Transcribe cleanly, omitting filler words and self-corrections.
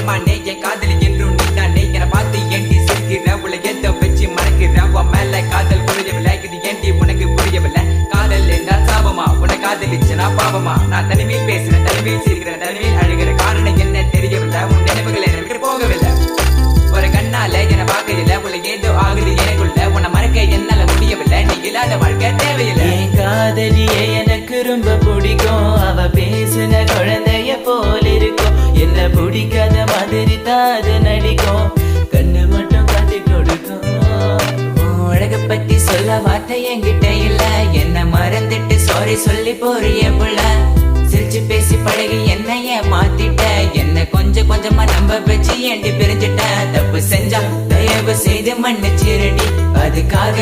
மானே என் காதலி என்றும் நீதானே என பார்த்து ஏண்டி சிரிக்கிற உலகத்தை வச்சு மறக்கிற உன் மேல காதல் புரியவில்லை இது ஏண்டி உனக்கு புரியவில்லை காதல் என்றால் சாபமா உன காதலிச்சனா பாவமா நான் தனிமையில் பேசுறேன் தனிமையில் சிரிக்கிறேன் தனிமையில் அழுகிற காரணம் என்ன தெரியவில்லை உன் நினைவுகள் என்னை விட்டு போகவில்லை ஒரு கண்ணால என பார்க்கல உள்ள ஏதோ ஆகுது எனக்குள்ள உன்னை மறக்க என்னால முடியவில்லை நீ இல்லாத வாழ்க்கை தேவையில்லை என் காதலியே எனக்கு ரொம்ப பிடிக்கும் அவ பேசுன குழந்தைய போல இருக்கும் என்ன பிடிக்காத மாதிரி தாது நடிக்கும் கண்ணு மட்டும் காட்டி கொடுக்கும் அழக பத்தி சொல்ல வார்த்தை என்கிட்ட இல்ல என்ன மறந்துட்டு சாரி சொல்லி போறிய புள்ள சிரிச்சு பேசி பழகி என்னைய மாத்திட்ட என்ன கொஞ்சம் கொஞ்சமா நம்ப வச்சு ஏண்டி பிரிஞ்சிட்ட தப்பு செஞ்சா தயவு செய்து மன்னிச்சிரடி அதுக்காக